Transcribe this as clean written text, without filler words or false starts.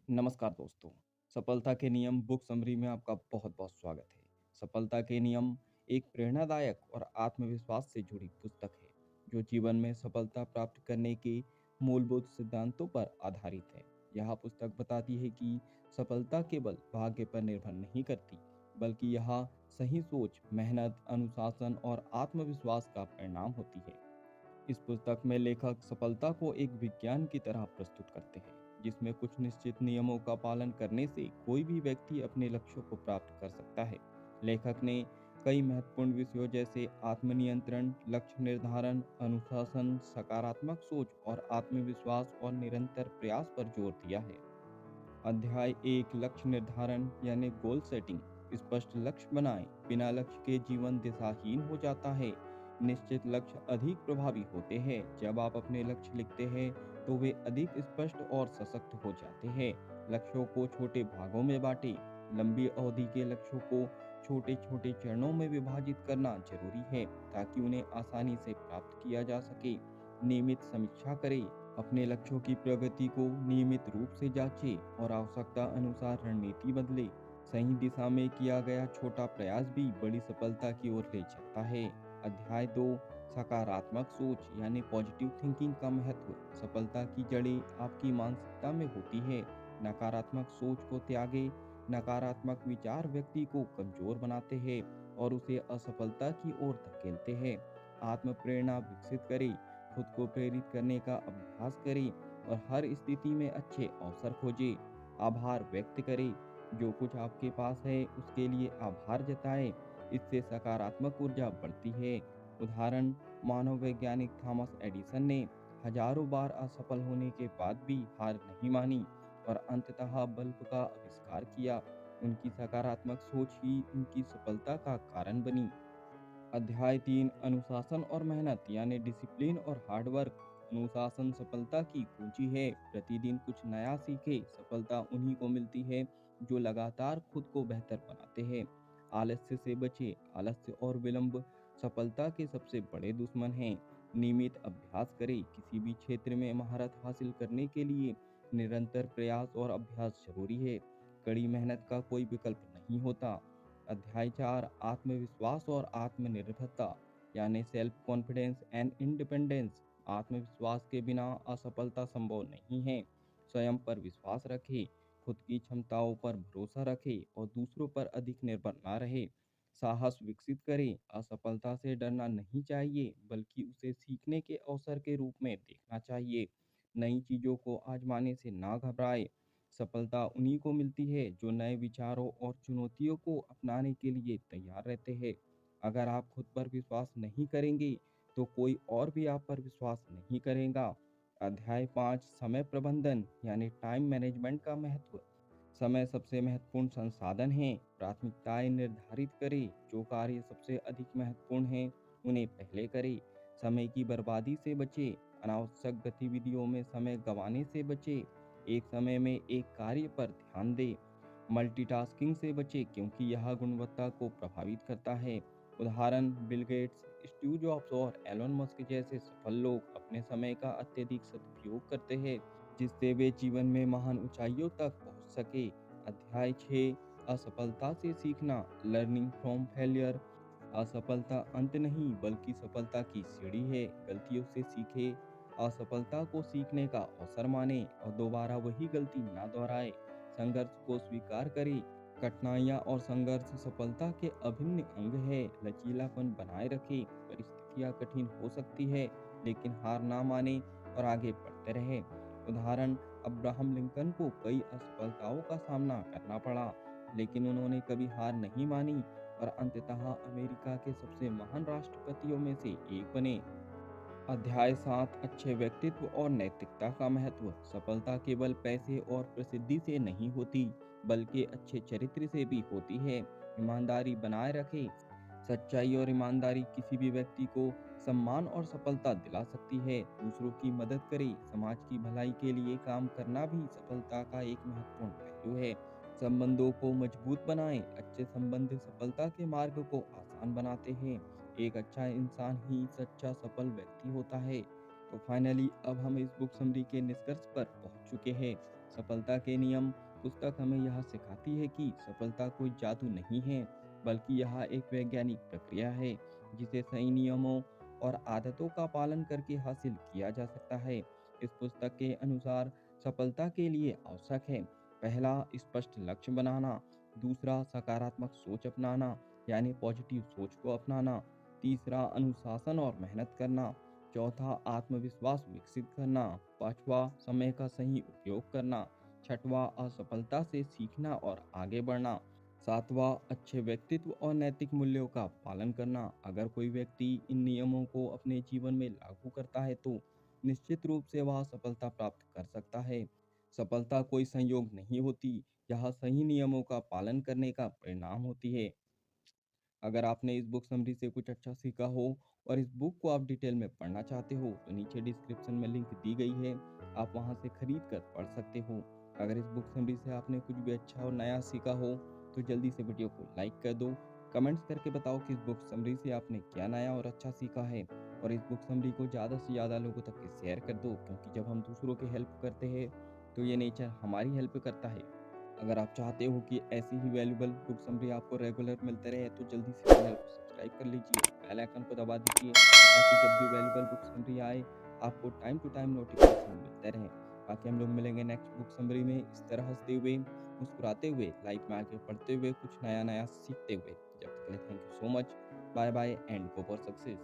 नमस्कार दोस्तों। सफलता के नियम बुक समरी में आपका बहुत-बहुत स्वागत है। सफलता के नियम एक प्रेरणादायक और आत्मविश्वास से जुड़ी पुस्तक है, जो जीवन में सफलता प्राप्त करने के मूलभूत सिद्धांतों पर आधारित है। यह पुस्तक बताती है कि सफलता केवल भाग्य पर निर्भर नहीं करती, बल्कि यह सही सोच, मेहनत, अनुशासन और आत्मविश्वास का परिणाम होती है। इस पुस्तक में लेखक सफलता को एक विज्ञान की तरह प्रस्तुत करते हैं, जिसमें कुछ निश्चित नियमों का पालन करने से कोई भी व्यक्ति अपने लक्ष्यों को प्राप्त कर सकता है। लेखक ने कई महत्वपूर्ण विषयों जैसे आत्मनियंत्रण, लक्ष्य निर्धारण, अनुशासन, सकारात्मक सोच और आत्मविश्वास और निरंतर प्रयास पर जोर दिया है। अध्याय एक लक्ष्य निर्धारण यानी गोल सेटिंग। स्पष्ट लक्ष्य बनाएं। बिना लक्ष्य के जीवन दिशाहीन हो जाता है। निश्चित लक्ष्य अधिक प्रभावी होते हैं। जब आप अपने लक्ष्य लिखते हैं तो वे अधिक स्पष्ट और सशक्त हो जाते हैं। लक्ष्यों को छोटे भागों में बांटें। लंबी अवधि के लक्ष्यों को छोटे छोटे चरणों में विभाजित करना जरूरी है, ताकि उन्हें आसानी से प्राप्त किया जा सके। नियमित समीक्षा करें। अपने लक्ष्यों की प्रगति को नियमित रूप से जांचें और आवश्यकता अनुसार रणनीति बदलें। सही दिशा में किया गया छोटा प्रयास भी बड़ी सफलता की ओर ले जाता है। अध्याय 2 सकारात्मक सोच यानी पॉजिटिव थिंकिंग का महत्व। सफलता की जड़ें आपकी मानसिकता में होती है। नकारात्मक सोच को त्यागें। नकारात्मक विचार व्यक्ति को कमजोर बनाते हैं और उसे असफलता की ओर धकेलते हैं। आत्म प्रेरणा विकसित करें। खुद को प्रेरित करने का अभ्यास करें और हर स्थिति में अच्छे अवसर खोजें। आभार व्यक्त करें। जो कुछ आपके पास है उसके लिए आभार जताएं। इससे सकारात्मक ऊर्जा बढ़ती है। उदाहरण, मानव वैज्ञानिक थॉमस एडिसन ने हजारों बार असफल होने के बाद भी हार नहीं मानी और अंततः बल्ब का आविष्कार किया। उनकी सकारात्मक सोच ही उनकी सफलता का कारण बनी। अध्याय 3 अनुशासन और मेहनत यानी डिसिप्लिन और हार्डवर्क। अनुशासन सफलता की कुंजी है। प्रतिदिन कुछ नया सीखे। सफलता उन्हीं को मिलती है जो लगातार खुद को बेहतर बनाते हैं। आलस्य से बचे। आलस्य और विलंब सफलता के सबसे बड़े दुश्मन हैं। नियमित अभ्यास करें। किसी भी क्षेत्र में महारत हासिल करने के लिए निरंतर प्रयास और अभ्यास जरूरी है। कड़ी मेहनत का कोई विकल्प नहीं होता। अध्याय 4 आत्मविश्वास और आत्मनिर्भरता यानी सेल्फ कॉन्फिडेंस एंड इंडिपेंडेंस। आत्मविश्वास के बिना असफलता संभव नहीं है। स्वयं पर विश्वास रखें। खुद की क्षमताओं पर भरोसा रखें और दूसरों पर अधिक निर्भर ना रहे। साहस विकसित करें। असफलता से डरना नहीं चाहिए, बल्कि उसे सीखने के अवसर के रूप में देखना चाहिए। नई चीजों को आजमाने से ना घबराए। सफलता उन्हीं को मिलती है जो नए विचारों और चुनौतियों को अपनाने के लिए तैयार रहते हैं। अगर आप खुद पर विश्वास नहीं करेंगे तो कोई और भी आप पर विश्वास नहीं करेगा। अध्याय 5 समय प्रबंधन यानी टाइम मैनेजमेंट का महत्व। समय सबसे महत्वपूर्ण संसाधन है। प्राथमिकताएं निर्धारित करें। जो कार्य सबसे अधिक महत्वपूर्ण हैं उन्हें पहले करें। समय की बर्बादी से बचें। अनावश्यक गतिविधियों में समय गंवाने से बचें। एक समय में एक कार्य पर ध्यान दें। मल्टीटास्किंग से बचें, क्योंकि यह गुणवत्ता को प्रभावित करता है। उदाहरण, बिल गेट्स, स्टीव जॉब्स और एलन मस्क जैसे सफल लोग अपने समय का अत्यधिक सदुपयोग करते हैं, जिससे वे जीवन में महान ऊंचाइयों तक पहुंच सके। अध्याय 6 असफलता से सीखना, लर्निंग फ्रॉम फेलियर। असफलता अंत नहीं, बल्कि सफलता की सीढ़ी है। गलतियों से सीखे। असफलता को सीखने का अवसर माने और दोबारा वही गलती ना दोहराए। संघर्ष को स्वीकार करें। कठिनाइयाँ और संघर्ष सफलता के अभिन्न अंग है। लचीलापन बनाए रखें। परिस्थितियाँ कठिन हो सकती है, लेकिन हार ना माने और आगे बढ़ते रहे। उदाहरण, अब्राहम लिंकन को कई असफलताओं का सामना करना पड़ा, लेकिन उन्होंने कभी हार नहीं मानी और अंततः अमेरिका के सबसे महान राष्ट्रपतियों में से एक बने। अध्याय 7 अच्छे व्यक्तित्व और नैतिकता का महत्व। सफलता केवल पैसे और प्रसिद्धि से नहीं होती, बल्कि अच्छे चरित्र से भी होती है। ईमानदारी बनाए रखें। सच्चाई और ईमानदारी किसी भी व्यक्ति को सम्मान और सफलता दिला सकती है। दूसरों की मदद करें। समाज की भलाई के लिए काम करना भी सफलता का एक महत्वपूर्ण पहलू है। संबंधों को मजबूत बनाएं। अच्छे संबंध सफलता के मार्ग को आसान बनाते हैं। एक अच्छा इंसान ही सच्चा सफल व्यक्ति होता है। तो फाइनली अब हम इस बुक समरी के निष्कर्ष पर पहुंच चुके हैं। सफलता के नियम पुस्तक हमें यह सिखाती है कि सफलता कोई जादू नहीं है, बल्कि यह एक वैज्ञानिक प्रक्रिया है जिसे सही नियमों और आदतों का पालन करके हासिल किया जा सकता है। इस पुस्तक के अनुसार सफलता के लिए आवश्यक है: पहला, स्पष्ट लक्ष्य बनाना। दूसरा, सकारात्मक सोच अपनाना, यानी पॉजिटिव सोच को अपनाना। तीसरा, अनुशासन और मेहनत करना। चौथा, आत्मविश्वास विकसित करना। पांचवा, समय का सही उपयोग करना। छठवां, असफलता से सीखना और आगे बढ़ना। सातवां, अच्छे व्यक्तित्व और नैतिक मूल्यों का पालन करना। अगर कोई व्यक्ति इन नियमों को अपने जीवन में लागू करता है तो निश्चित रूप से वह सफलता प्राप्त कर सकता है। सफलता कोई संयोग नहीं होती, यह सही नियमों का पालन करने का परिणाम होती है। अगर आपने इस बुक समरी से कुछ अच्छा सीखा हो और इस बुक को आप डिटेल में पढ़ना चाहते हो तो नीचे डिस्क्रिप्शन में लिंक दी गई है, आप वहां से खरीद कर पढ़ सकते हो। अगर इस बुक समरी से आपने कुछ भी अच्छा और नया सीखा हो तो जल्दी से वीडियो को लाइक कर दो। कमेंट्स करके बताओ कि इस बुक समरी से आपने क्या नया और अच्छा सीखा है, और इस बुक समरी को ज़्यादा से ज़्यादा लोगों तक के शेयर कर दो, क्योंकि जब हम दूसरों की हेल्प करते हैं तो ये नेचर हमारी हेल्प करता है। अगर आप चाहते हो कि ऐसी ही वैल्यूबल बुक समरी आपको रेगुलर मिलते रहे तो जल्दी से चैनल को सब्सक्राइब कर लीजिए, बेल आइकन को दबा दीजिए, ताकि जब भी वैल्यूबल बुक समरी आए आपको टाइम टू टाइम नोटिफिकेशन मिलते रहें। बाकी हम लोग मिलेंगे नेक्स्ट बुक समरी में इस तरह हंसते हुए, मुस्कुराते हुए, लाइफ में आगे बढ़ते हुए, कुछ नया नया सीखते हुए। जब तक के लिए thank you so much. Bye bye and go for success.